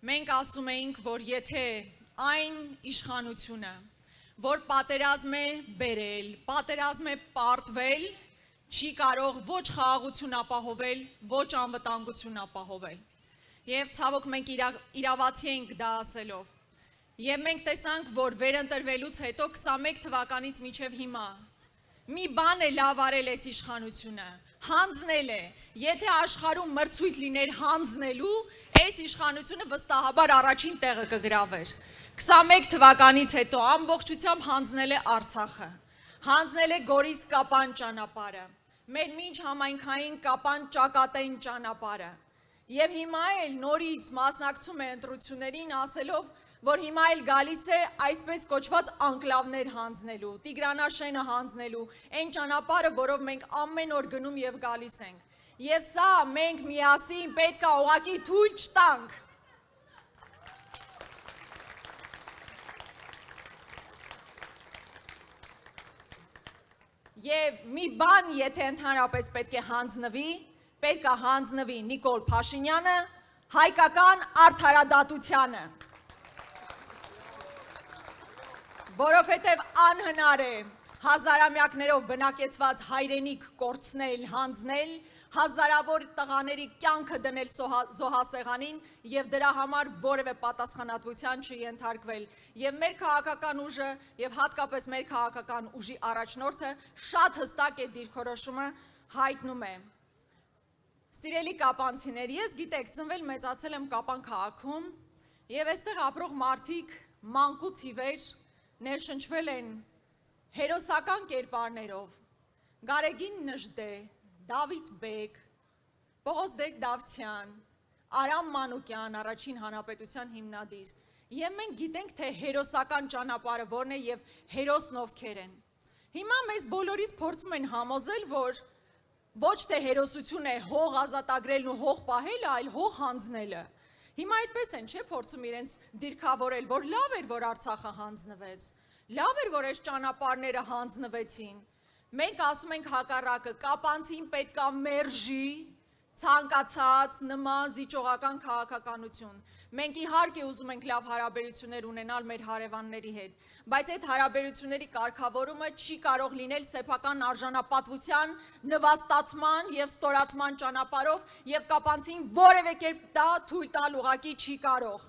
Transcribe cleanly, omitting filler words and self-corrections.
Մենք ասում էինք, որ եթե այն իշխանությունը, որ պատերազմ է բերել, պատերազմ է պարտվել, չի կարող ոչ խաղաղություն ապահովել, ոչ անվտանգություն ապահովել։ Եվ ցավոք մենք իրավացի ենք դա ասելով։ Եվ մենք տեսանք, որ վերընտրվելուց հետո 21 թվականից մինչև հիմա մի բան է լավ արել այս իշխանությունը, հանձնել է, եթե աշխարհում մրցույթ լիներ հանձնելու, այս իշխանությունը վստահաբար առաջին տեղը կգրավեր։ 21 թվականից հետո ամբողջությամբ հանձնել է Արցախը, հանձնել է Գորիս-Կապան ճանապարհը, մեր մինչ համայնքային Կապան ճակատային ճանապարհը։ Եվ հիմա էլ նորից մասնակցում է ընտրություններին ասելով, որ հիմա էլ գալիս է այսպես կոչված անկլավներ հանձնելու, Տիգրանաշենը հանձնելու, այն ճանապարհը, որով մենք ամեն օր գնում եւ գալիս ենք։ Եվ սա մենք միասին պետք է ուղղակի թույլ չտանք։ Եվ մի բան, եթե ընդհանրապես պետք է հանձնվի, պետք է հանձնվի Նիկոլ Փաշինյանը, հայկական արդարադատությանը։ Որովհետև անհնար է հազարամյակներով բնակեցված հայրենիք կորցնել, հանձնել, հազարավոր տղաների կյանքը դնել զոհասեղանին եւ դրա համար որևէ պատասխանատվության չենթարկվել։ Եվ մեր քաղաքական ուժը եւ հատկապես մեր քաղաքական ուժի առաջնորդը շատ հստակ է դիրքորոշումը հայտնում է։ Սիրելի կապանցիներ, ես գիտեք, ծնվել մեծացել եմ Կապան քաղաքում եւ այստեղ ապրող մարդիկ մանկուց ի վեր ներշնչվել են հերոսական կերպարներով, Գարեգին Նժդե, Դավիթ Բեկ, Պողոս Դավթյան, Արամ Մանուկյան, առաջին հանրապետության հիմնադիր, եւ մենք գիտենք, թե հերոսական ճանապարհը որն է եւ հերոսն ովքեր են։ Հիմա մեզ բոլորիս փորձում են համոզել, որ ոչ թե հերոսություն է հող ազատագրելն ու հող պահելը, այլ հող հանձնելը։ Հիմա այդպես են, չէ՞, փորձում իրենց դիրքավորել, որ լավ էր, որ Արցախը հանձնվեց, լավ էր, որ այս ճանապարհները հանձնվեցին։ Մենք ասում ենք հակառակը, կապանցին պետք է մերժի ցանկացած նման զիջողական քաղաքականություն։ Մենք իհարկե ուզում ենք լավ հարաբերություններ ունենալ մեր հարևանների հետ, բայց այդ հարաբերությունների կարգավորումը չի կարող լինել սեփական արժանապատվության նվաստացման եւ ստորացման ճանապարհով եւ կապանցին որևէ կերպ դա թույլ տալ ուղղակի չի կարող։